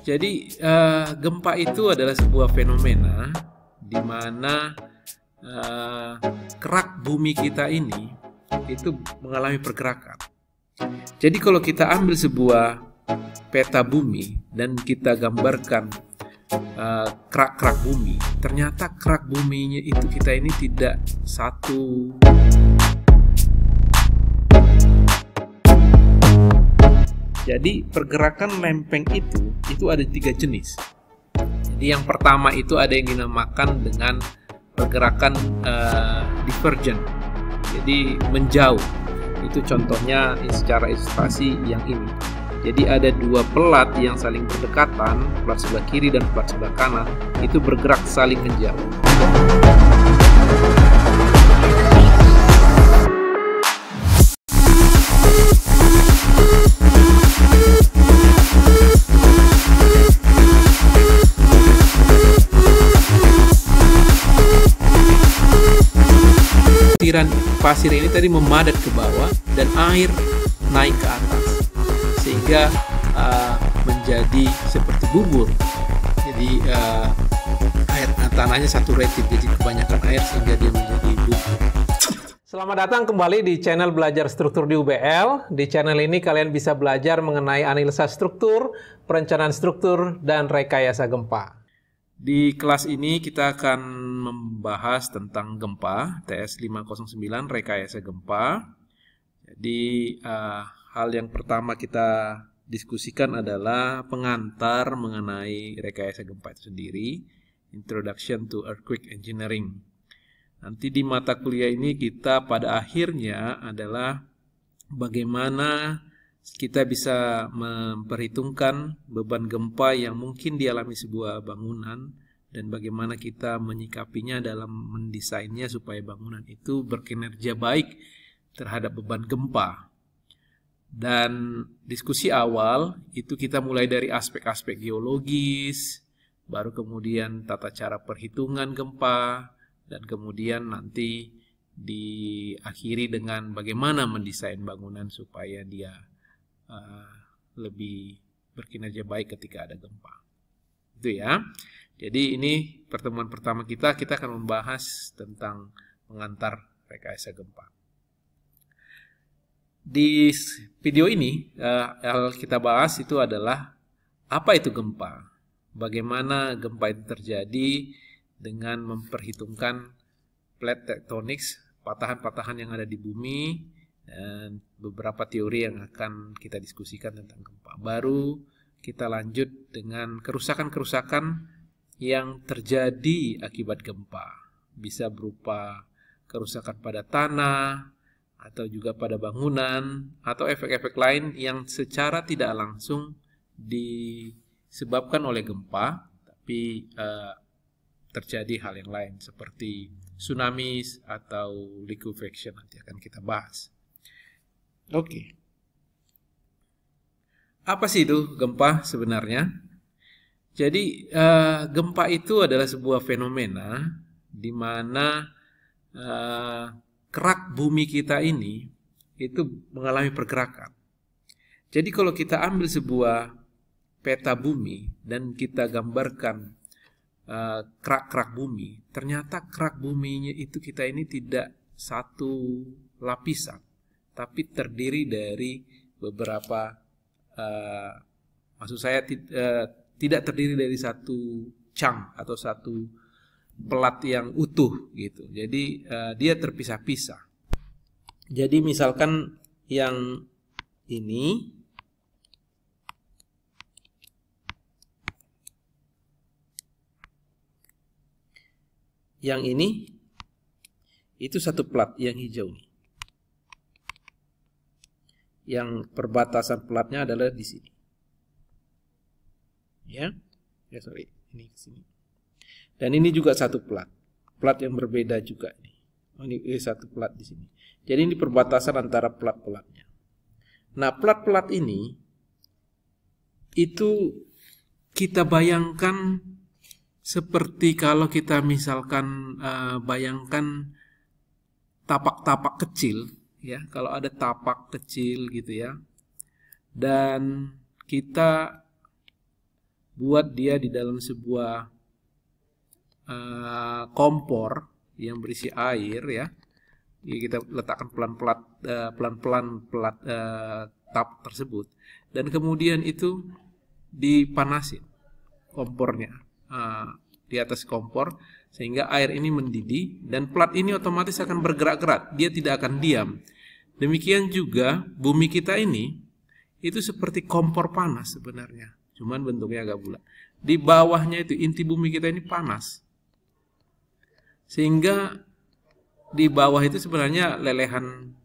Jadi gempa itu adalah sebuah fenomena di mana kerak bumi kita ini itu mengalami pergerakan. Jadi kalau kita ambil sebuah peta bumi dan kita gambarkan kerak-kerak bumi, ternyata kerak buminya itu kita ini tidak satu. Jadi pergerakan lempeng itu ada 3 jenis. Jadi yang pertama itu ada yang dinamakan dengan pergerakan divergent. Jadi menjauh. Itu contohnya secara ilustrasi yang ini. Jadi ada 2 pelat yang saling berdekatan, pelat sebelah kiri dan pelat sebelah kanan, itu bergerak saling menjauh. Pasir ini tadi memadat ke bawah dan air naik ke atas sehingga menjadi seperti bubur. Jadi tanahnya saturated, jadi kebanyakan air sehingga dia menjadi bubur. Selamat datang kembali di channel Belajar Struktur di UBL. Di channel ini kalian bisa belajar mengenai analisa struktur, perencanaan struktur, dan rekayasa gempa. Di kelas ini kita akan membahas tentang gempa, TS 509, rekayasa gempa. Jadi hal yang pertama kita diskusikan adalah pengantar mengenai rekayasa gempa itu sendiri, Introduction to Earthquake Engineering. Nanti di mata kuliah ini kita pada akhirnya adalah bagaimana kita bisa memperhitungkan beban gempa yang mungkin dialami sebuah bangunan dan bagaimana kita menyikapinya dalam mendesainnya supaya bangunan itu berkinerja baik terhadap beban gempa. Dan diskusi awal itu kita mulai dari aspek-aspek geologis, baru kemudian tata cara perhitungan gempa, dan kemudian nanti diakhiri dengan bagaimana mendesain bangunan supaya dia lebih berkinerja baik ketika ada gempa. Itu ya. Jadi ini pertemuan pertama kita akan membahas tentang pengantar rekayasa gempa. Di video ini yang kita bahas itu adalah apa itu gempa, bagaimana gempa itu terjadi dengan memperhitungkan plate tectonics, patahan-patahan yang ada di bumi, dan beberapa teori yang akan kita diskusikan tentang gempa. Baru kita lanjut dengan kerusakan-kerusakan yang terjadi akibat gempa. Bisa berupa kerusakan pada tanah, atau juga pada bangunan, atau efek-efek lain yang secara tidak langsung disebabkan oleh gempa, tapi terjadi hal yang lain seperti tsunami atau liquefaction, nanti akan kita bahas. Oke. Apa sih itu gempa sebenarnya? Jadi gempa itu adalah sebuah fenomena di mana kerak bumi kita ini itu mengalami pergerakan. Jadi kalau kita ambil sebuah peta bumi dan kita gambarkan kerak-kerak bumi, ternyata kerak buminya itu kita ini tidak satu lapisan, tapi terdiri dari beberapa, maksud saya tidak terdiri dari satu chunk atau satu pelat yang utuh gitu. Jadi dia terpisah-pisah. Jadi misalkan yang ini itu satu plat yang hijau nih. Yang perbatasan platnya adalah di sini. Ya, sorry, ini ke sini. Dan ini juga satu plat yang berbeda juga nih. Oh, ini satu plat di sini. Jadi ini perbatasan antara plat-platnya. Nah, plat-plat ini itu kita bayangkan seperti kalau kita misalkan bayangkan tapak-tapak kecil, ya, kalau ada tapak kecil gitu ya, dan kita buat dia di dalam sebuah kompor yang berisi air ya. Jadi kita letakkan pelan-pelan tap tersebut, dan kemudian itu dipanasin kompornya di atas kompor sehingga air ini mendidih, dan plat ini otomatis akan bergerak-gerak, dia tidak akan diam. Demikian juga bumi kita ini itu seperti kompor panas sebenarnya, cuman bentuknya agak bulat. Di bawahnya itu inti bumi kita ini panas, sehingga di bawah itu sebenarnya lelehan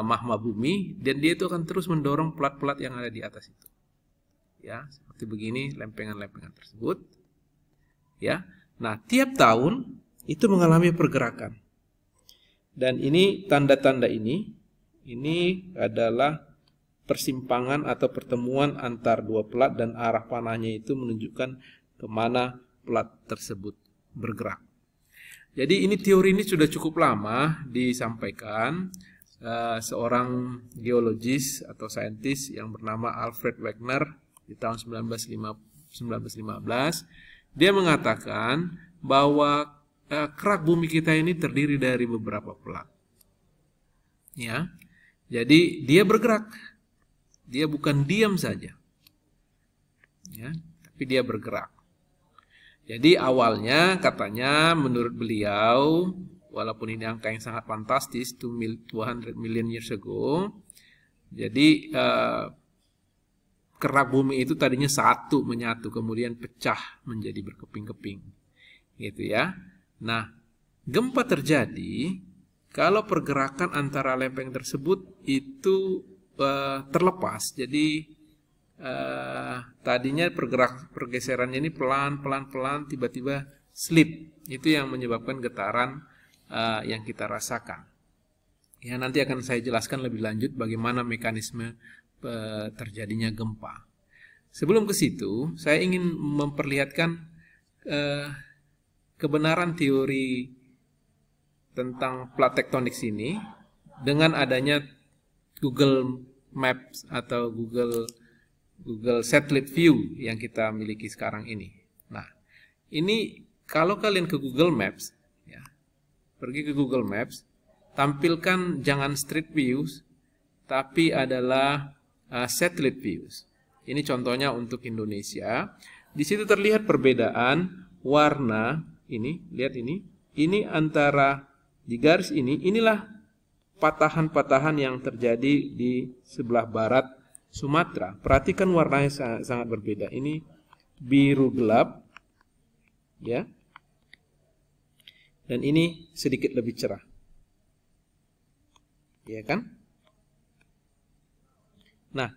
magma bumi, dan dia itu akan terus mendorong plat-plat yang ada di atas itu. Ya, seperti begini lempengan-lempengan tersebut. Ya. Nah, tiap tahun itu mengalami pergerakan. Dan ini tanda-tanda ini adalah persimpangan atau pertemuan antar dua plat, dan arah panahnya itu menunjukkan kemana plat tersebut bergerak. Jadi teori ini sudah cukup lama disampaikan. Seorang geologis atau saintis yang bernama Alfred Wegener di tahun 1915, dia mengatakan bahwa kerak bumi kita ini terdiri dari beberapa plat. Ya, jadi dia bergerak, dia bukan diam saja, ya, tapi dia bergerak. Jadi awalnya katanya menurut beliau, walaupun ini angka yang sangat fantastis, 200 million years ago, jadi kerak bumi itu tadinya menyatu, kemudian pecah menjadi berkeping-keping, gitu ya. Nah, gempa terjadi kalau pergerakan antara lempeng tersebut itu terlepas. Jadi tadinya pergeserannya ini pelan, tiba-tiba slip. Itu yang menyebabkan getaran yang kita rasakan. Ya, nanti akan saya jelaskan lebih lanjut bagaimana mekanisme terjadinya gempa. Sebelum ke situ, saya ingin memperlihatkan kebenaran teori tentang plat tektonik ini dengan adanya Google Maps atau Google Satellite View yang kita miliki sekarang ini. Nah, ini kalau kalian ke Google Maps, ya, pergi ke Google Maps, tampilkan jangan Street Views, tapi adalah Satellite Views. Ini contohnya untuk Indonesia. Di situ terlihat perbedaan warna. Ini, lihat ini. Ini antara di garis ini, inilah patahan-patahan yang terjadi di sebelah barat Sumatera. Perhatikan warnanya sangat berbeda. Ini biru gelap, ya, dan ini sedikit lebih cerah, ya kan? Nah,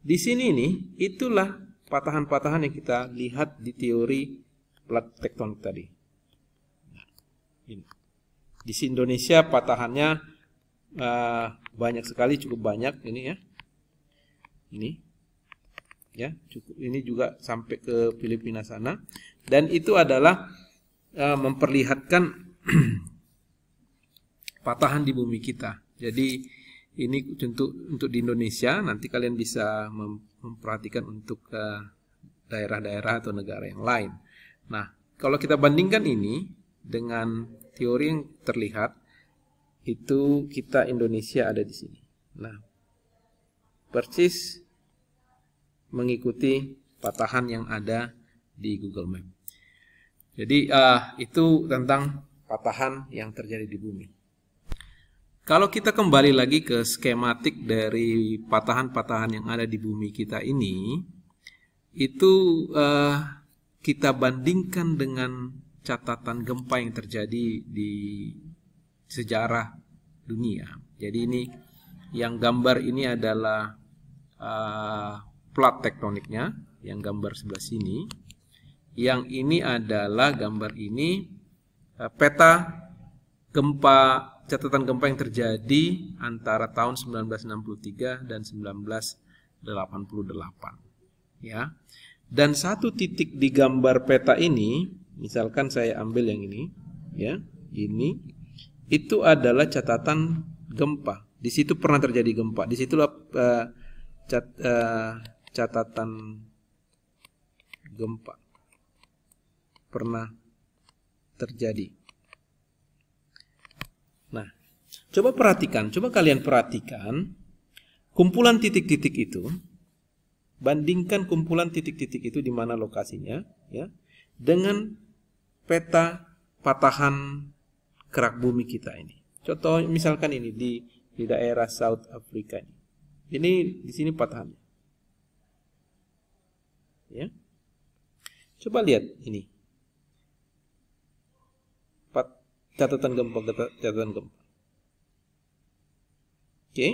di sini nih itulah patahan-patahan yang kita lihat di teori plat tektonik tadi. Nah, ini di Indonesia patahannya banyak sekali, cukup banyak ini ya. Ini ya, cukup, ini juga sampai ke Filipina sana, dan itu adalah memperlihatkan patahan di bumi kita. Jadi ini untuk di Indonesia, nanti kalian bisa memperhatikan untuk daerah-daerah atau negara yang lain. Nah, kalau kita bandingkan ini dengan teori yang terlihat, itu kita Indonesia ada di sini. Nah, persis mengikuti patahan yang ada di Google Map. Jadi itu tentang patahan yang terjadi di bumi. Kalau kita kembali lagi ke skematik dari patahan-patahan yang ada di bumi kita ini, itu kita bandingkan dengan catatan gempa yang terjadi di sejarah dunia. Jadi ini yang gambar ini adalah plat tektoniknya, yang gambar sebelah sini. Yang ini adalah gambar ini peta gempa, catatan gempa yang terjadi antara tahun 1963 dan 1988, ya. Dan satu titik di gambar peta ini, misalkan saya ambil yang ini, ya, ini itu adalah catatan gempa. Di situ pernah terjadi gempa. Disitulah catatan gempa pernah terjadi. Nah, coba kalian perhatikan kumpulan titik-titik itu, bandingkan kumpulan titik-titik itu di mana lokasinya, ya, dengan peta patahan kerak bumi kita ini. Contoh misalkan ini di daerah South Africa ini. Ini di sini patahannya. Ya. Coba lihat ini. Catatan gempa. Oke.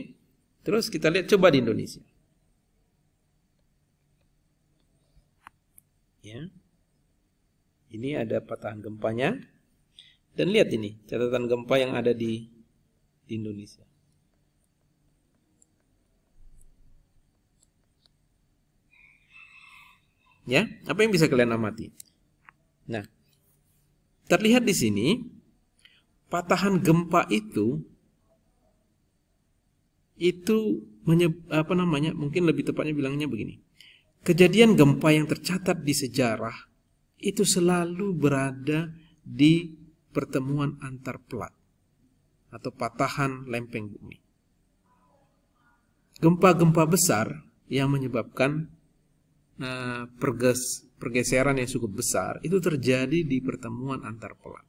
Terus kita lihat coba di Indonesia. Ya. Ini ada patahan gempanya. Dan lihat ini, catatan gempa yang ada di Indonesia. Ya, apa yang bisa kalian amati? Nah, terlihat di sini patahan gempa itu mungkin lebih tepatnya bilangnya begini. Kejadian gempa yang tercatat di sejarah itu selalu berada di pertemuan antar plat atau patahan lempeng bumi. Gempa-gempa besar yang menyebabkan pergeseran yang cukup besar itu terjadi di pertemuan antar plat.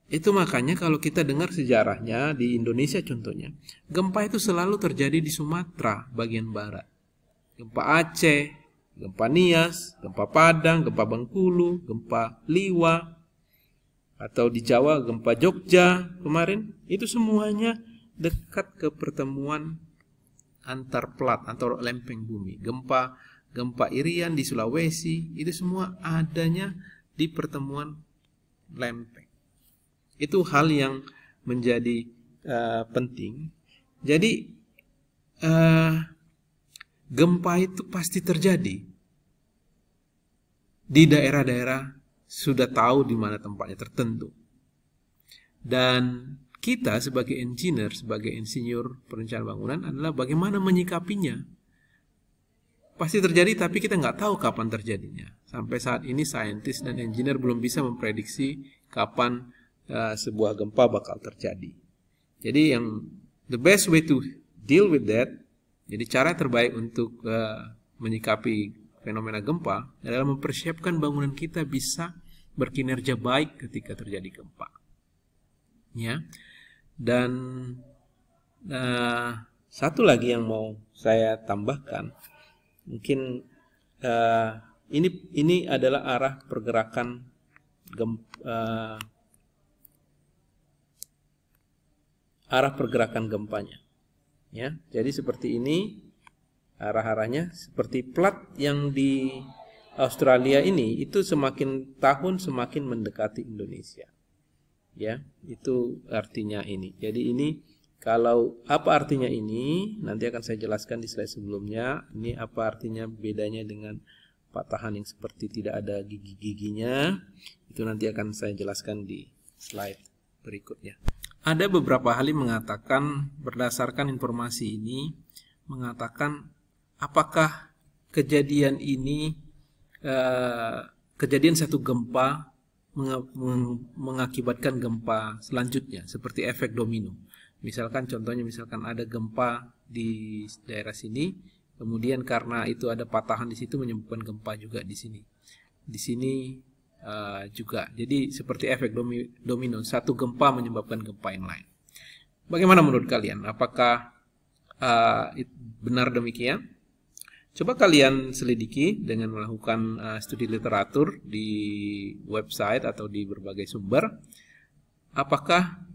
Itu makanya kalau kita dengar sejarahnya di Indonesia contohnya, gempa itu selalu terjadi di Sumatera bagian barat. Gempa Aceh, gempa Nias, gempa Padang, gempa Bengkulu, gempa Liwa, atau di Jawa gempa Jogja kemarin, itu semuanya dekat ke pertemuan antar plat atau lempeng bumi. Gempa Irian di Sulawesi itu semua adanya di pertemuan lempeng. Itu hal yang menjadi penting. Jadi gempa itu pasti terjadi di daerah-daerah sudah tahu di mana tempatnya tertentu. Dan kita sebagai engineer, sebagai insinyur perencanaan bangunan adalah bagaimana menyikapinya. Pasti terjadi, tapi kita nggak tahu kapan terjadinya. Sampai saat ini saintis dan engineer belum bisa memprediksi kapan sebuah gempa bakal terjadi. Jadi the best way to deal with that, jadi cara terbaik untuk menyikapi fenomena gempa adalah mempersiapkan bangunan kita bisa berkinerja baik ketika terjadi gempa. Ya. Dan satu lagi yang mau saya tambahkan, mungkin ini adalah arah pergerakan gempanya. Ya, jadi seperti ini arah-arahnya, seperti plat yang di Australia ini itu semakin tahun semakin mendekati Indonesia. Ya, itu artinya ini. Jadi ini kalau apa artinya ini nanti akan saya jelaskan di slide sebelumnya. Ini apa artinya bedanya dengan patahan yang seperti tidak ada gigi-giginya. Itu nanti akan saya jelaskan di slide berikutnya. Ada beberapa ahli mengatakan berdasarkan informasi ini mengatakan apakah kejadian ini kejadian satu gempa mengakibatkan gempa selanjutnya seperti efek domino. Misalkan contohnya ada gempa di daerah sini, kemudian karena itu ada patahan di situ menyebabkan gempa juga di sini. Di sini juga. Jadi seperti efek domino, satu gempa menyebabkan gempa yang lain. Bagaimana menurut kalian? Apakah benar demikian? Coba kalian selidiki dengan melakukan studi literatur di website atau di berbagai sumber. Apakah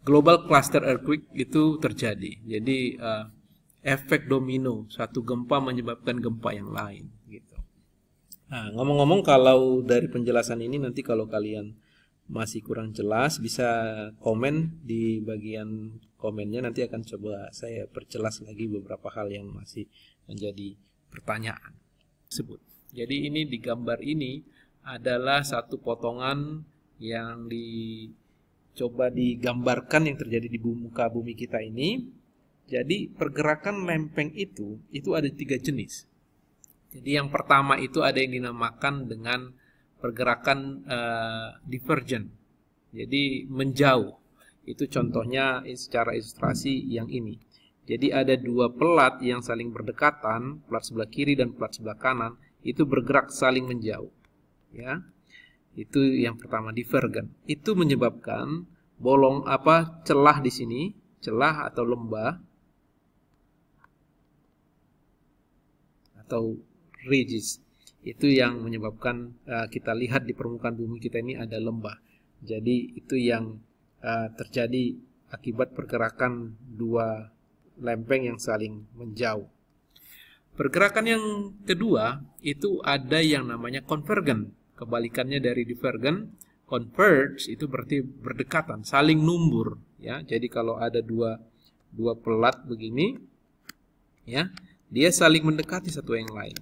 global cluster earthquake itu terjadi? Jadi efek domino, satu gempa menyebabkan gempa yang lain. Gitu. Nah, ngomong-ngomong, kalau dari penjelasan ini nanti kalau kalian masih kurang jelas bisa komen di bagian komennya, nanti akan coba saya perjelas lagi beberapa hal yang masih menjadi pertanyaan tersebut. Jadi ini di gambar ini adalah satu potongan yang dicoba digambarkan yang terjadi di muka bumi kita ini. Jadi pergerakan lempeng itu ada 3 jenis. Jadi yang pertama itu ada yang dinamakan dengan pergerakan divergent. Jadi menjauh. Itu contohnya secara ilustrasi yang ini. Jadi ada dua pelat yang saling berdekatan, pelat sebelah kiri dan pelat sebelah kanan, itu bergerak saling menjauh. Ya. Itu yang pertama, divergen. Itu menyebabkan celah di sini, celah atau lembah atau ridges. Itu yang menyebabkan kita lihat di permukaan bumi kita ini ada lembah. Jadi itu yang terjadi akibat pergerakan dua lempeng yang saling menjauh. Pergerakan yang kedua itu ada yang namanya convergen. Kebalikannya dari divergen, converge itu berarti berdekatan, saling numbur. Ya, jadi kalau ada dua pelat begini, ya, dia saling mendekati satu yang lain.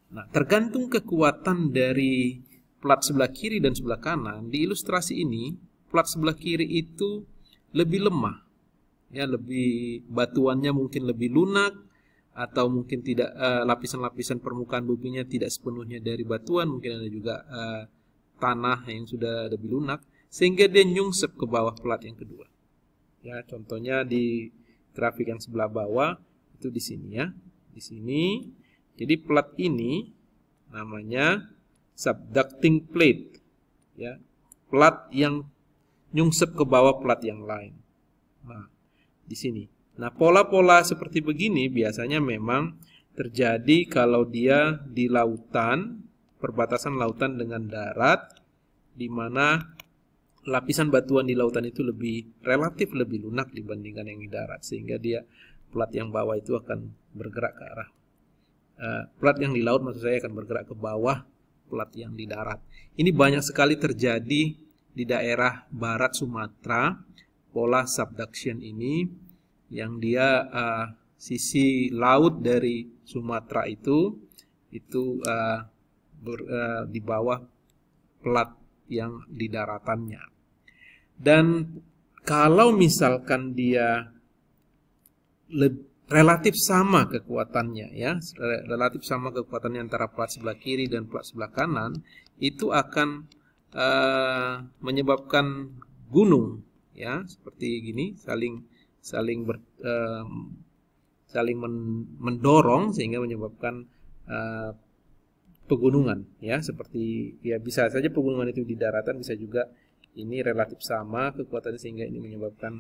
Nah, tergantung kekuatan dari pelat sebelah kiri dan sebelah kanan. Di ilustrasi ini, pelat sebelah kiri itu lebih lemah. Ya, lebih batuannya mungkin lebih lunak, atau mungkin tidak lapisan-lapisan permukaan buminya tidak sepenuhnya dari batuan, mungkin ada juga tanah yang sudah lebih lunak, sehingga dia nyungsep ke bawah pelat yang kedua. Ya, contohnya di grafik yang sebelah bawah itu di sini ya, di sini. Jadi pelat ini namanya subducting plate, ya, pelat yang nyungsep ke bawah pelat yang lain. Nah, di sini. Nah, pola-pola seperti begini biasanya memang terjadi kalau dia di lautan, perbatasan lautan dengan darat, di mana lapisan batuan di lautan itu relatif lebih lunak dibandingkan yang di darat, sehingga dia pelat yang bawah itu akan bergerak ke arah pelat yang di laut, maksud saya, akan bergerak ke bawah pelat yang di darat. Ini banyak sekali terjadi di daerah barat Sumatera, pola subduction ini, yang dia sisi laut dari Sumatera itu di bawah pelat yang di daratannya. Dan kalau misalkan dia relatif sama kekuatannya, ya, relatif sama kekuatannya antara pelat sebelah kiri dan pelat sebelah kanan, itu akan menyebabkan gunung, ya, seperti gini, saling mendorong sehingga menyebabkan pegunungan, ya, seperti, ya, bisa saja pegunungan itu di daratan, bisa juga ini relatif sama kekuatannya sehingga ini menyebabkan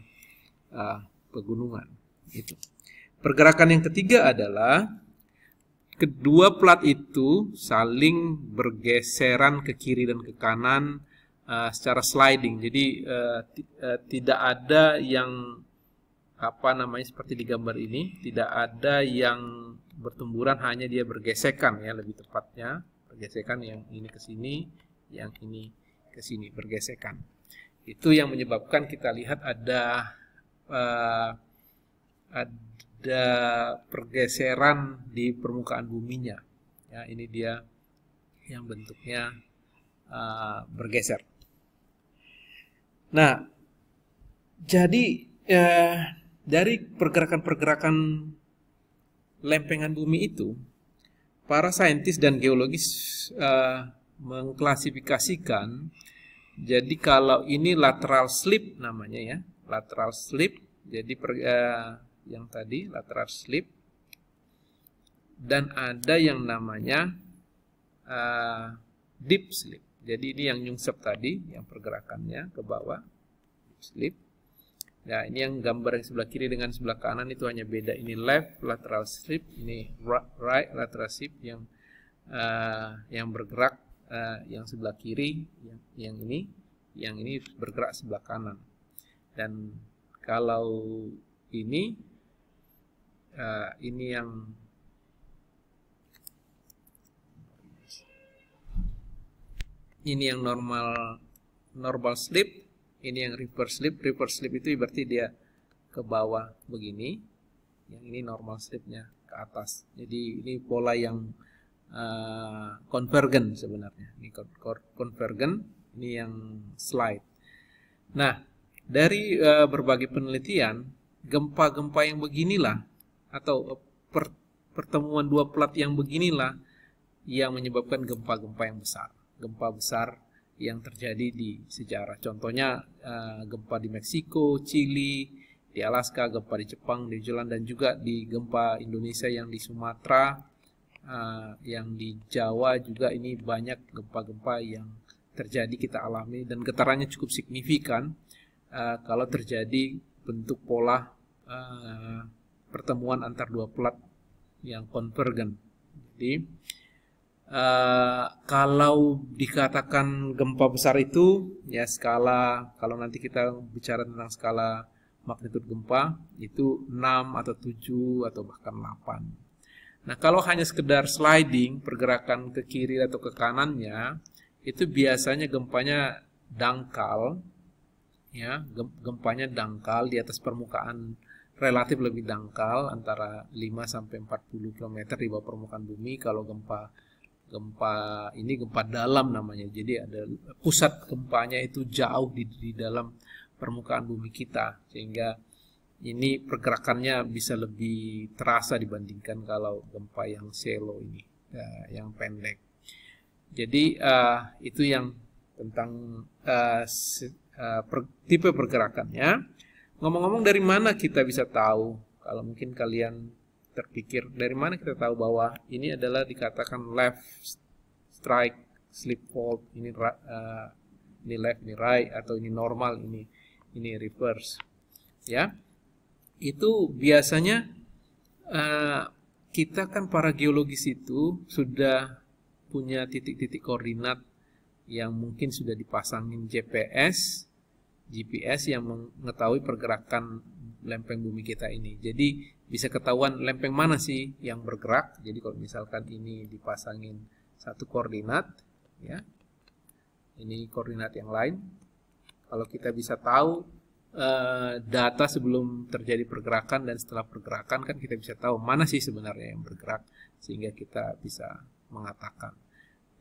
pegunungan. Itu. Pergerakan yang ketiga adalah kedua pelat itu saling bergeseran ke kiri dan ke kanan secara sliding. Jadi tidak ada yang seperti di gambar ini, tidak ada yang bertumburan, hanya dia bergesekan, ya, lebih tepatnya bergesekan, yang ini ke sini, yang ini ke sini, bergesekan. Itu yang menyebabkan kita lihat ada pergeseran di permukaan buminya. Ya, ini dia yang bentuknya bergeser. Nah, jadi dari pergerakan-pergerakan lempengan bumi itu, para saintis dan geologis mengklasifikasikan. Jadi kalau ini lateral slip namanya, ya, lateral slip. Jadi yang tadi lateral slip, dan ada yang namanya deep slip. Jadi ini yang nyungsep tadi, yang pergerakannya ke bawah, deep slip. Nah, ini yang gambar yang sebelah kiri dengan sebelah kanan itu hanya beda. Ini left lateral slip, ini right lateral slip, yang bergerak yang sebelah kiri, yang ini bergerak sebelah kanan. Dan kalau ini yang normal slip, ini yang reverse slip. Reverse slip itu berarti dia ke bawah begini, yang ini normal slipnya ke atas. Jadi ini pola yang convergen sebenarnya. Ini convergen, ini yang slide. Nah, dari berbagai penelitian, gempa-gempa yang beginilah, atau pertemuan dua plat yang beginilah yang menyebabkan gempa-gempa yang besar. Gempa besar yang terjadi di sejarah. Contohnya gempa di Meksiko, Chili, di Alaska, gempa di Jepang, di New Zealand, dan juga di gempa Indonesia yang di Sumatera, yang di Jawa juga. Ini banyak gempa-gempa yang terjadi kita alami dan getarannya cukup signifikan kalau terjadi bentuk pola pertemuan antar dua plat yang konvergen. Jadi kalau dikatakan gempa besar itu ya skala, kalau nanti kita bicara tentang skala magnitudo gempa itu 6 atau 7 atau bahkan 8. Nah, kalau hanya sekedar sliding, pergerakan ke kiri atau ke kanannya, itu biasanya gempanya dangkal, ya, gempanya dangkal di atas permukaan, relatif lebih dangkal, antara 5 sampai 40 km di bawah permukaan bumi. Kalau gempa ini gempa dalam namanya. Jadi ada pusat gempanya itu jauh di dalam permukaan bumi kita, sehingga ini pergerakannya bisa lebih terasa dibandingkan kalau gempa yang shallow ini, yang pendek. Jadi itu yang tentang tipe pergerakannya. Ngomong-ngomong, dari mana kita bisa tahu? Kalau mungkin kalian terpikir, dari mana kita tahu bahwa ini adalah dikatakan left strike slip fault, ini left, ini right, atau ini normal, ini reverse, ya. Itu biasanya kita kan para geologis itu sudah punya titik-titik koordinat yang mungkin sudah dipasangin GPS yang mengetahui pergerakan lempeng bumi kita ini. Jadi bisa ketahuan lempeng mana sih yang bergerak. Jadi kalau misalkan ini dipasangin satu koordinat, ya, ini koordinat yang lain, kalau kita bisa tahu data sebelum terjadi pergerakan dan setelah pergerakan, kan kita bisa tahu mana sih sebenarnya yang bergerak, sehingga kita bisa mengatakan.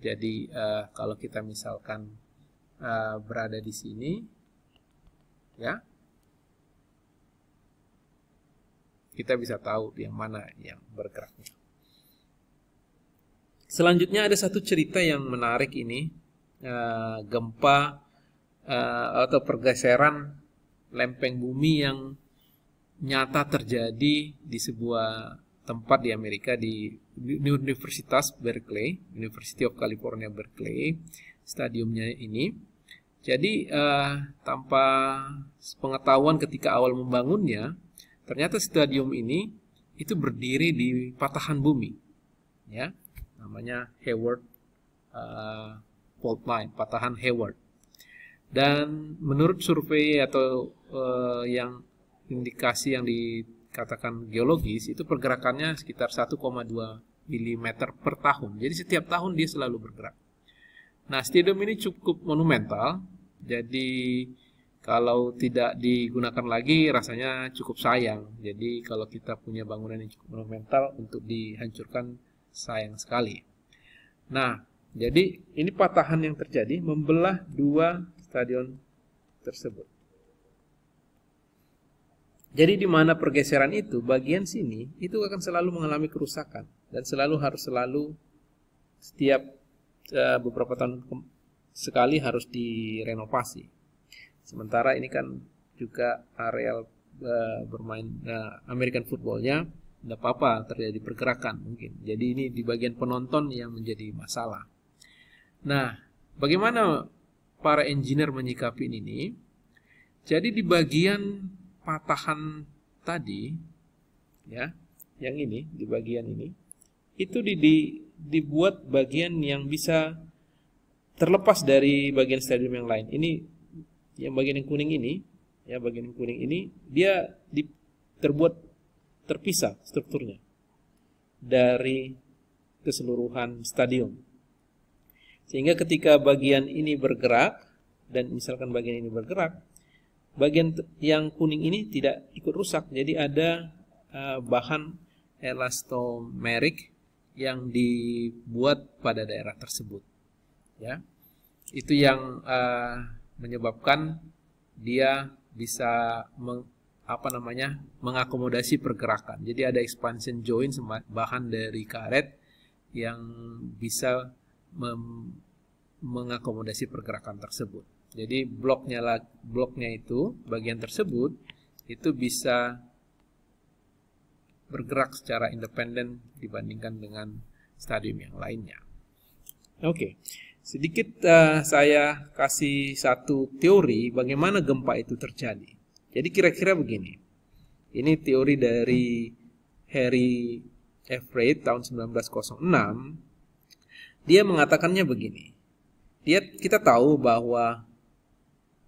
Jadi kalau kita misalkan berada di sini, ya, kita bisa tahu yang mana yang bergeraknya. Selanjutnya ada satu cerita yang menarik ini, gempa atau pergeseran lempeng bumi yang nyata terjadi di sebuah tempat di Amerika, di Universitas Berkeley, University of California Berkeley, stadiumnya ini. Jadi tanpa pengetahuan ketika awal membangunnya, ternyata stadium ini itu berdiri di patahan bumi, ya, namanya Hayward fault line, patahan Hayward. Dan menurut survei atau yang indikasi yang dikatakan geologis, itu pergerakannya sekitar 1,2 mm per tahun. Jadi setiap tahun dia selalu bergerak. Nah, stadium ini cukup monumental. Jadi kalau tidak digunakan lagi rasanya cukup sayang. Jadi kalau kita punya bangunan yang cukup monumental, untuk dihancurkan sayang sekali. Nah, jadi ini patahan yang terjadi membelah dua stadion tersebut. Jadi di mana pergeseran itu, bagian sini itu akan selalu mengalami kerusakan dan harus selalu setiap beberapa tahun sekali harus direnovasi. Sementara ini kan juga areal bermain American footballnya, tidak apa-apa terjadi pergerakan mungkin. Jadi ini di bagian penonton yang menjadi masalah. Nah, bagaimana para engineer menyikapi ini? Jadi di bagian patahan tadi, ya, yang ini, di bagian ini, itu dibuat bagian yang bisa terlepas dari bagian stadium yang lain. Ini yang bagian yang kuning ini, ya, bagian yang kuning ini dia terbuat terpisah strukturnya dari keseluruhan stadium. Sehingga ketika bagian ini bergerak dan misalkan bagian ini bergerak, bagian yang kuning ini tidak ikut rusak. Jadi ada bahan elastomeric yang dibuat pada daerah tersebut, ya. Itu yang menyebabkan dia bisa mengakomodasi pergerakan. Jadi ada expansion joint bahan dari karet yang bisa mengakomodasi pergerakan tersebut. Jadi bloknya itu bagian tersebut itu bisa bergerak secara independen dibandingkan dengan stadium yang lainnya. Oke, sedikit saya kasih satu teori bagaimana gempa itu terjadi. Jadi kira-kira begini. Ini teori dari Harry F. Reid tahun 1906. Dia mengatakannya begini. Kita tahu bahwa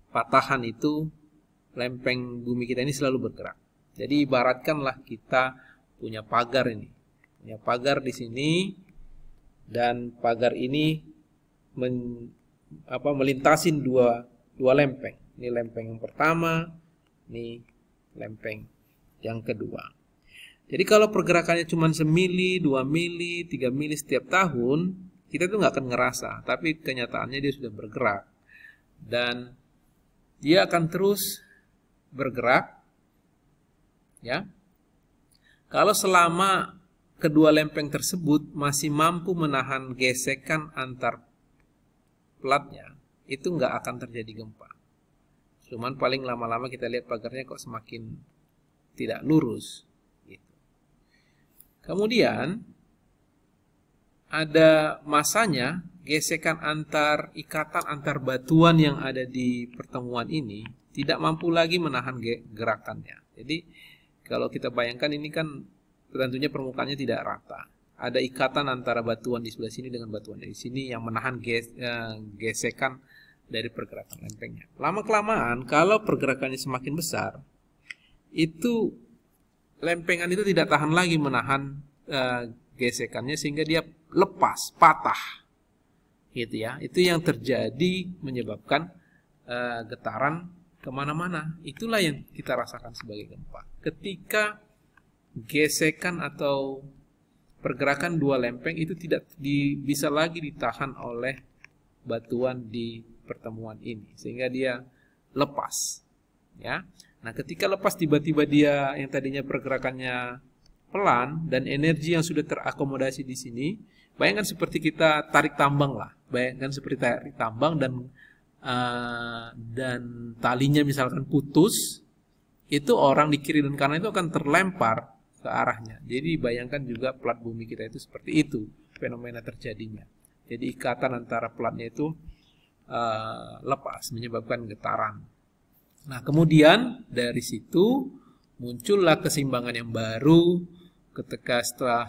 patahan itu lempeng bumi kita ini selalu bergerak. Jadi ibaratkanlah kita punya pagar ini. Punya pagar di sini dan pagar ini melintasin dua lempeng. Ini lempeng yang pertama, ini lempeng yang kedua. Jadi kalau pergerakannya cuma 1 mili, 2 mili, 3 mili setiap tahun, kita tuh nggak akan ngerasa. Tapi kenyataannya dia sudah bergerak. Dan dia akan terus bergerak. Ya. Kalau selama kedua lempeng tersebut masih mampu menahan gesekan antar platnya, itu nggak akan terjadi gempa. Cuman paling lama-lama kita lihat pagarnya kok semakin tidak lurus. Gitu. Kemudian ada masanya gesekan ikatan antar batuan yang ada di pertemuan ini tidak mampu lagi menahan gerakannya. Jadi kalau kita bayangkan ini kan tentunya permukaannya tidak rata. Ada ikatan antara batuan di sebelah sini dengan batuan di sini yang menahan gesekan dari pergerakan lempengnya. Lama-kelamaan kalau pergerakannya semakin besar, itu lempengan itu tidak tahan lagi menahan gesekannya sehingga dia lepas, patah. Gitu ya. Itu yang terjadi menyebabkan getaran kemana-mana. Itulah yang kita rasakan sebagai gempa. Ketika gesekan atau pergerakan dua lempeng itu tidak bisa lagi ditahan oleh batuan di pertemuan ini sehingga dia lepas, ya. Nah, ketika lepas tiba-tiba dia yang tadinya pergerakannya pelan dan energi yang sudah terakomodasi di sini, bayangkan seperti kita tarik tambang lah, bayangkan seperti tarik tambang dan talinya misalkan putus, itu orang di kiri dan kanan itu akan terlempar ke arahnya. Jadi bayangkan juga plat bumi kita itu seperti itu fenomena terjadinya. Jadi ikatan antara platnya itu lepas menyebabkan getaran. Nah, kemudian dari situ muncullah keseimbangan yang baru ketika setelah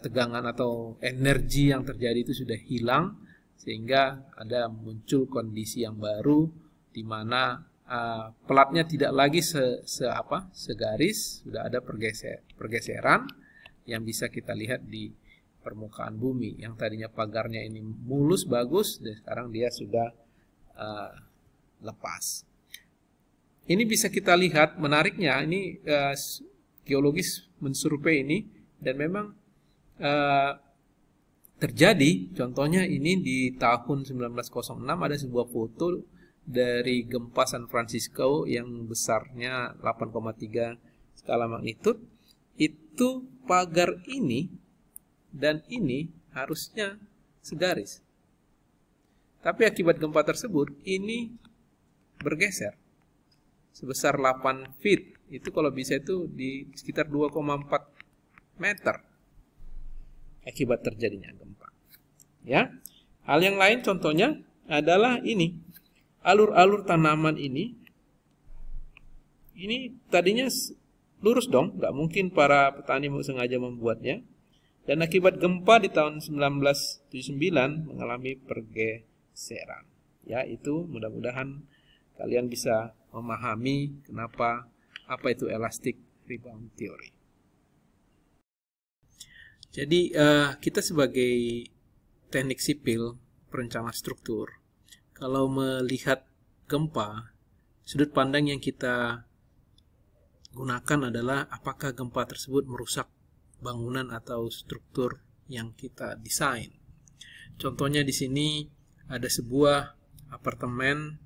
tegangan atau energi yang terjadi itu sudah hilang sehingga ada muncul kondisi yang baru di mana platnya tidak lagi segaris, sudah ada pergeseran yang bisa kita lihat di permukaan bumi. Yang tadinya pagarnya ini mulus bagus dan sekarang dia sudah lepas. Ini bisa kita lihat, menariknya ini geologis mensurvei ini dan memang terjadi. Contohnya ini di tahun 1906 ada sebuah foto dari gempa San Francisco yang besarnya 8,3 skala magnitud. Itu pagar ini dan ini harusnya segaris. Tapi akibat gempa tersebut ini bergeser sebesar 8 feet. Itu kalau bisa itu di sekitar 2,4 meter akibat terjadinya gempa. Ya. Hal yang lain contohnya adalah ini. Alur-alur tanaman ini tadinya lurus dong, nggak mungkin para petani sengaja membuatnya. Dan akibat gempa di tahun 1979 mengalami pergeseran. Ya, itu mudah-mudahan kalian bisa memahami apa itu elastic rebound theory. Jadi kita sebagai teknik sipil perencana struktur, kalau melihat gempa, sudut pandang yang kita gunakan adalah apakah gempa tersebut merusak bangunan atau struktur yang kita desain. Contohnya di sini ada sebuah apartemen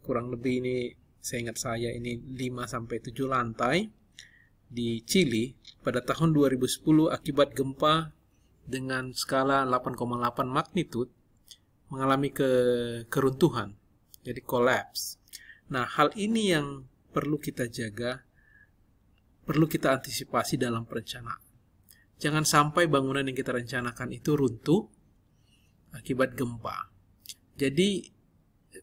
kurang lebih ini seingat saya ini 5-7 lantai di Chili pada tahun 2010 akibat gempa dengan skala 8,8 magnitude mengalami keruntuhan, jadi collapse. Nah, hal ini yang perlu kita jaga, perlu kita antisipasi dalam perencanaan. Jangan sampai bangunan yang kita rencanakan itu runtuh akibat gempa. Jadi,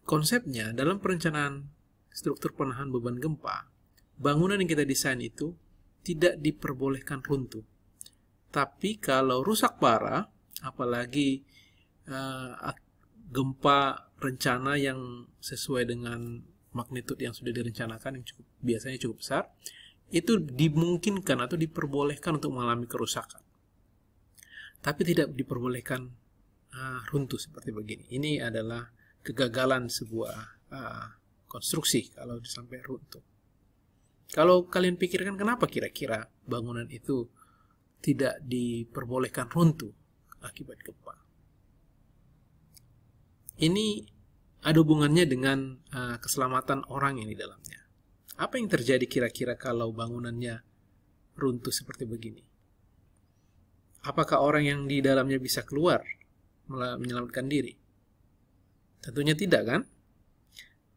konsepnya dalam perencanaan struktur penahan beban gempa, bangunan yang kita desain itu tidak diperbolehkan runtuh. Tapi kalau rusak parah, apalagi gempa rencana yang sesuai dengan magnitudo yang sudah direncanakan, yang biasanya cukup besar, itu dimungkinkan atau diperbolehkan untuk mengalami kerusakan. Tapi tidak diperbolehkan runtuh seperti begini. Ini adalah kegagalan sebuah konstruksi kalau sampai runtuh. Kalau kalian pikirkan kenapa kira-kira bangunan itu tidak diperbolehkan runtuh akibat gempa. Ini ada hubungannya dengan keselamatan orang yang di dalamnya. Apa yang terjadi kira-kira kalau bangunannya runtuh seperti begini? Apakah orang yang di dalamnya bisa keluar menyelamatkan diri? Tentunya tidak, kan?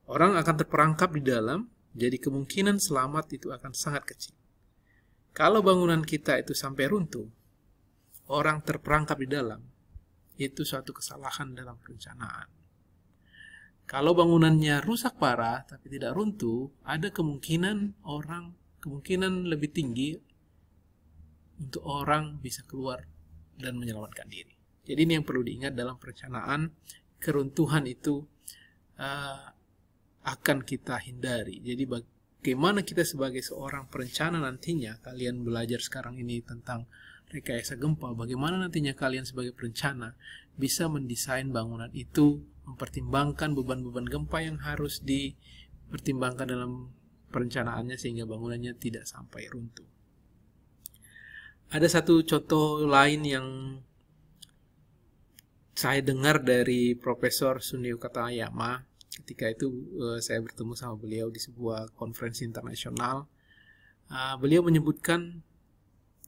Orang akan terperangkap di dalam, jadi kemungkinan selamat itu akan sangat kecil. Kalau bangunan kita itu sampai runtuh, orang terperangkap di dalam, itu suatu kesalahan dalam perencanaan. Kalau bangunannya rusak parah tapi tidak runtuh, ada kemungkinan lebih tinggi untuk orang bisa keluar dan menyelamatkan diri. Jadi ini yang perlu diingat dalam perencanaan. Keruntuhan itu akan kita hindari. Jadi bagaimana kita sebagai seorang perencana nantinya, kalian belajar sekarang ini tentang rekayasa gempa, bagaimana nantinya kalian sebagai perencana bisa mendesain bangunan itu, mempertimbangkan beban-beban gempa yang harus dipertimbangkan dalam perencanaannya sehingga bangunannya tidak sampai runtuh. Ada satu contoh lain yang saya dengar dari Profesor Sunio Katayama. Ketika itu saya bertemu sama beliau di sebuah konferensi internasional. Beliau menyebutkan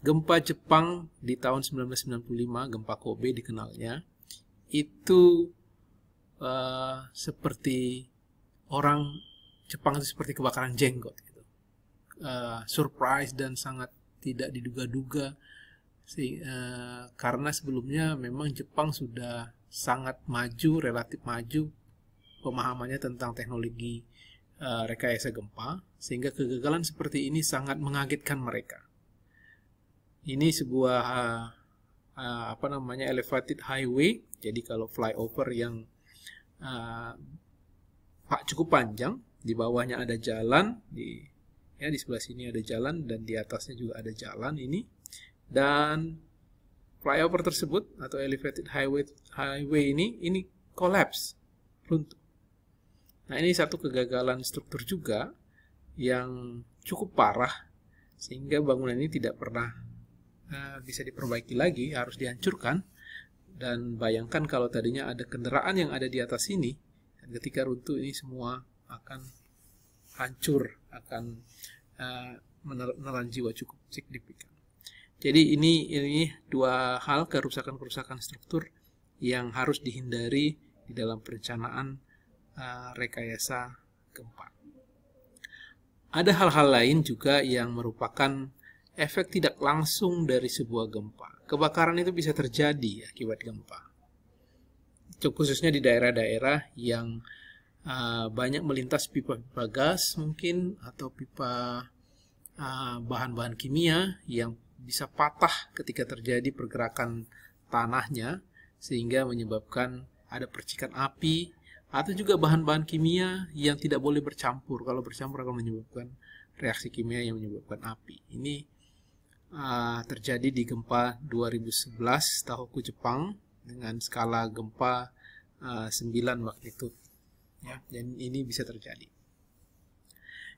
gempa Jepang di tahun 1995, gempa Kobe dikenalnya, itu seperti orang Jepang itu seperti kebakaran jenggot gitu. Surprise dan sangat tidak diduga-duga karena sebelumnya memang Jepang sudah sangat maju, relatif maju pemahamannya tentang teknologi rekayasa gempa, sehingga kegagalan seperti ini sangat mengagetkan mereka. Ini sebuah elevated highway, jadi kalau flyover yang cukup panjang, di bawahnya ada jalan, di sebelah sini ada jalan dan di atasnya juga ada jalan ini, dan flyover tersebut atau elevated highway ini collapse, runtuh. Nah, ini satu kegagalan struktur juga yang cukup parah sehingga bangunan ini tidak pernah bisa diperbaiki lagi, harus dihancurkan. Dan bayangkan kalau tadinya ada kendaraan yang ada di atas ini, dan ketika runtuh ini semua akan hancur, akan menelan jiwa cukup signifikan. Jadi ini dua hal, kerusakan-kerusakan struktur yang harus dihindari di dalam perencanaan rekayasa gempa. Ada hal-hal lain juga yang merupakan efek tidak langsung dari sebuah gempa. Kebakaran itu bisa terjadi akibat gempa. Khususnya di daerah-daerah yang banyak melintas pipa-pipa gas mungkin, atau pipa bahan-bahan kimia yang bisa patah ketika terjadi pergerakan tanahnya sehingga menyebabkan ada percikan api, atau juga bahan-bahan kimia yang tidak boleh bercampur. Kalau bercampur akan menyebabkan reaksi kimia yang menyebabkan api. Ini terjadi di gempa 2011 Tohoku Jepang dengan skala gempa 9 magnitude. Ya, dan ini bisa terjadi.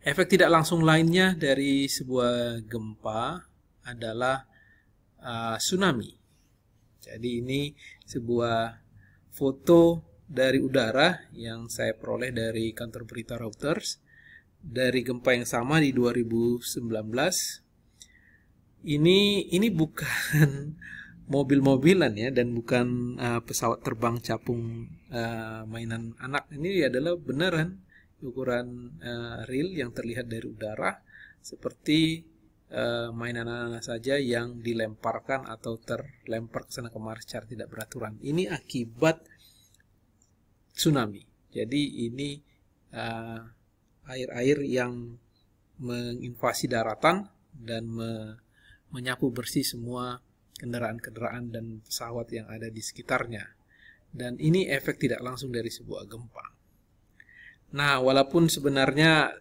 Efek tidak langsung lainnya dari sebuah gempa adalah tsunami. Jadi ini sebuah foto dari udara yang saya peroleh dari kantor berita Reuters. dari gempa yang sama di 2019. Ini bukan mobil-mobilan ya, dan bukan pesawat terbang capung mainan anak. Ini adalah beneran ukuran real yang terlihat dari udara, seperti mainan anak saja yang dilemparkan atau terlempar ke sana kemari secara tidak beraturan. Ini akibat tsunami. Jadi ini air-air yang menginvasi daratan dan menyapu bersih semua kendaraan-kendaraan dan pesawat yang ada di sekitarnya. Dan ini efek tidak langsung dari sebuah gempa. Nah, walaupun sebenarnya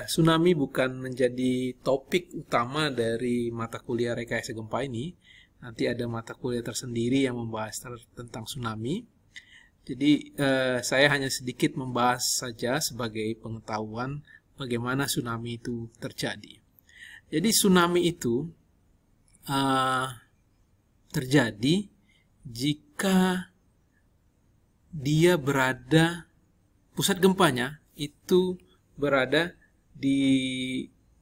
tsunami bukan menjadi topik utama dari mata kuliah rekayasa gempa ini, nanti ada mata kuliah tersendiri yang membahas tentang tsunami. Jadi saya hanya sedikit membahas saja sebagai pengetahuan bagaimana tsunami itu terjadi. Jadi tsunami itu terjadi jika dia berada, pusat gempanya itu berada di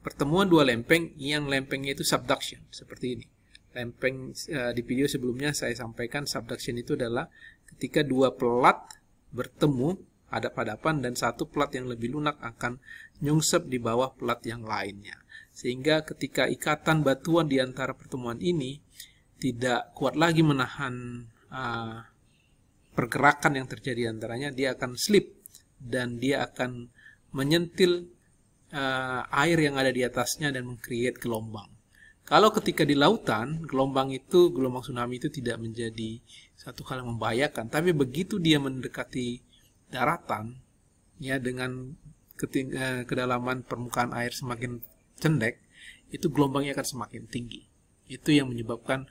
pertemuan dua lempeng yang lempengnya itu subduction, seperti ini. Lempeng di video sebelumnya saya sampaikan subduction itu adalah ketika dua pelat bertemu hadap-hadapan dan satu pelat yang lebih lunak akan nyungsep di bawah pelat yang lainnya. Sehingga ketika ikatan batuan di antara pertemuan ini tidak kuat lagi menahan pergerakan yang terjadi antaranya, dia akan slip dan dia akan menyentil air yang ada di atasnya dan meng-create gelombang. Kalau ketika di lautan, gelombang tsunami itu tidak menjadi satu hal yang membahayakan, tapi begitu dia mendekati daratan, ya, dengan kedalaman permukaan air semakin cendek, itu gelombangnya akan semakin tinggi. Itu yang menyebabkan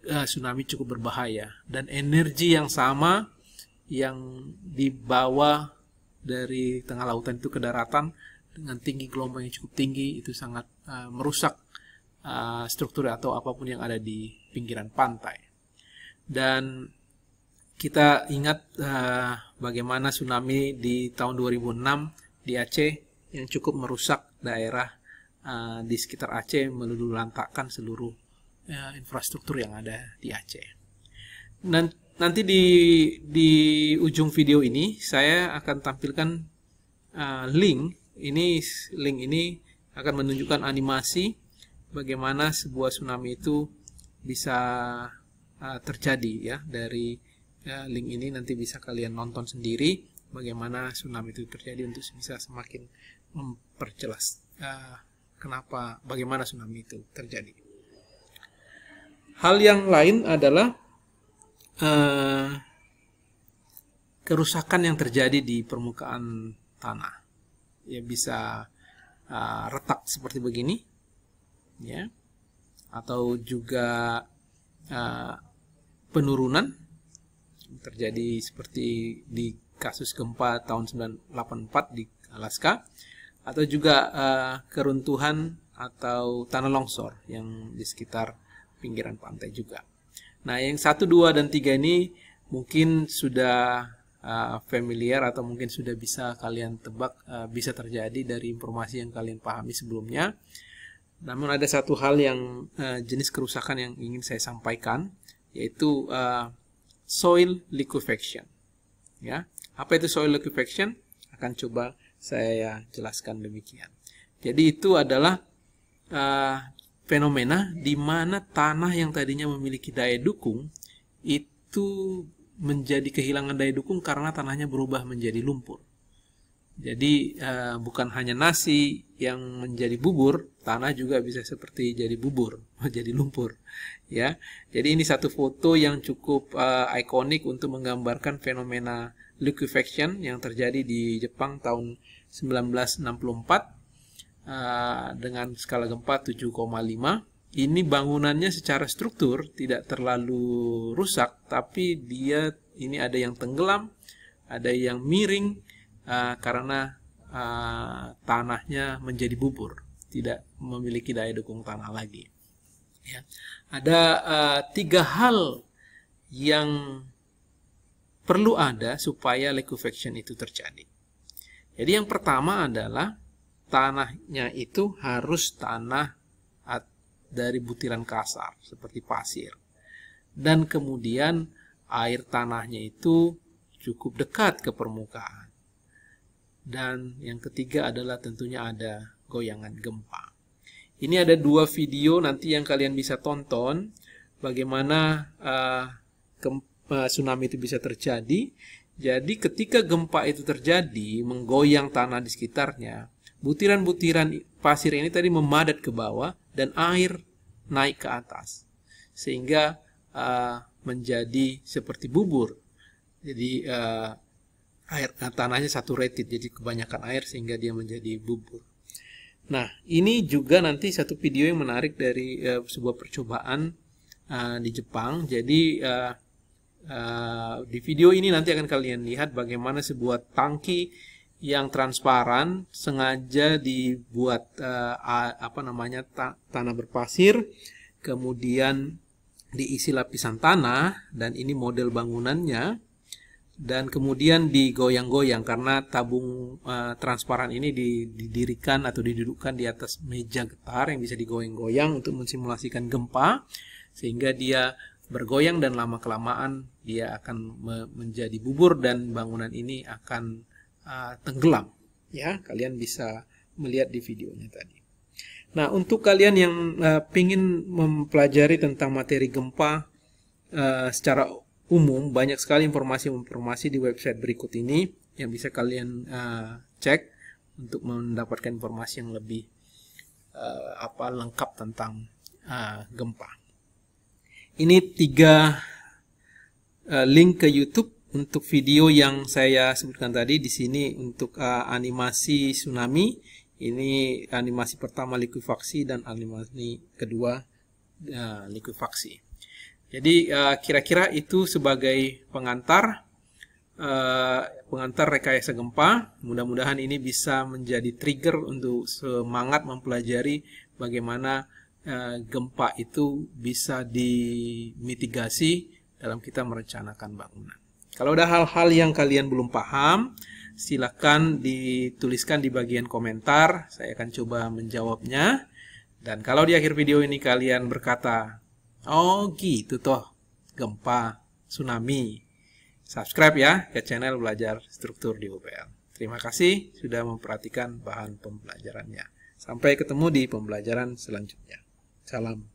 tsunami cukup berbahaya, dan energi yang sama yang dibawa dari tengah lautan itu ke daratan dengan tinggi gelombang yang cukup tinggi itu sangat merusak struktur atau apapun yang ada di pinggiran pantai. Dan kita ingat bagaimana tsunami di tahun 2006 di Aceh yang cukup merusak daerah di sekitar Aceh, meluluhlantakkan seluruh infrastruktur yang ada di Aceh. Nanti di ujung video ini saya akan tampilkan link ini akan menunjukkan animasi bagaimana sebuah tsunami itu bisa terjadi, ya. Dari link ini nanti bisa kalian nonton sendiri bagaimana tsunami itu terjadi untuk bisa semakin memperjelas bagaimana tsunami itu terjadi. Hal yang lain adalah kerusakan yang terjadi di permukaan tanah. Ya, bisa retak seperti begini, ya, atau juga penurunan terjadi seperti di kasus gempa tahun 1984 di Alaska, atau juga keruntuhan atau tanah longsor yang di sekitar pinggiran pantai juga. Nah, yang 1, 2, dan 3 ini mungkin sudah familiar atau mungkin sudah bisa kalian tebak bisa terjadi dari informasi yang kalian pahami sebelumnya. Namun ada satu hal yang jenis kerusakan yang ingin saya sampaikan, yaitu soil liquefaction. Ya, apa itu soil liquefaction? Akan coba saya jelaskan demikian. Jadi itu adalah fenomena di mana tanah yang tadinya memiliki daya dukung itu menjadi kehilangan daya dukung karena tanahnya berubah menjadi lumpur. Jadi bukan hanya nasi yang menjadi bubur, tanah juga bisa seperti jadi bubur, jadi lumpur, ya. Jadi ini satu foto yang cukup ikonik untuk menggambarkan fenomena liquefaction yang terjadi di Jepang tahun 1964 dengan skala gempa 7,5. Ini bangunannya secara struktur tidak terlalu rusak, tapi ini ada yang tenggelam, ada yang miring karena tanahnya menjadi bubur, tidak memiliki daya dukung tanah lagi. Ya. Ada 3 hal yang perlu ada supaya liquefaction itu terjadi. Jadi yang pertama adalah tanahnya itu harus tanah dari butiran kasar seperti pasir. Dan kemudian air tanahnya itu cukup dekat ke permukaan. Dan yang ketiga adalah tentunya ada goyangan gempa. Ini ada 2 video nanti yang kalian bisa tonton bagaimana tsunami itu bisa terjadi. Jadi ketika gempa itu terjadi, menggoyang tanah di sekitarnya, butiran-butiran pasir ini tadi memadat ke bawah dan air naik ke atas. Sehingga menjadi seperti bubur. Jadi tanahnya saturated, jadi kebanyakan air sehingga dia menjadi bubur. Nah, ini juga nanti satu video yang menarik dari sebuah percobaan di Jepang. Jadi di video ini nanti akan kalian lihat bagaimana sebuah tangki yang transparan sengaja dibuat tanah berpasir, kemudian diisi lapisan tanah, dan ini model bangunannya, dan kemudian digoyang-goyang karena tabung transparan ini didirikan atau didudukkan di atas meja getar yang bisa digoyang-goyang untuk mensimulasikan gempa, sehingga dia bergoyang dan lama-kelamaan dia akan menjadi bubur dan bangunan ini akan tenggelam. Ya, kalian bisa melihat di videonya tadi. Nah, untuk kalian yang ingin mempelajari tentang materi gempa secara umum, banyak sekali informasi-informasi di website berikut ini yang bisa kalian cek untuk mendapatkan informasi yang lebih lengkap tentang gempa. Ini 3 link ke YouTube untuk video yang saya sebutkan tadi. Di sini untuk animasi tsunami, ini animasi pertama likuifaksi dan animasi kedua likuifaksi. Jadi kira-kira itu sebagai pengantar rekayasa gempa. Mudah-mudahan ini bisa menjadi trigger untuk semangat mempelajari bagaimana gempa itu bisa dimitigasi dalam kita merencanakan bangunan. Kalau ada hal-hal yang kalian belum paham, silakan dituliskan di bagian komentar. Saya akan coba menjawabnya. Dan kalau di akhir video ini kalian berkata, oh gitu toh gempa, tsunami, subscribe ya ke channel Belajar Struktur di UPL. Terima kasih sudah memperhatikan bahan pembelajarannya. Sampai ketemu di pembelajaran selanjutnya. Salam.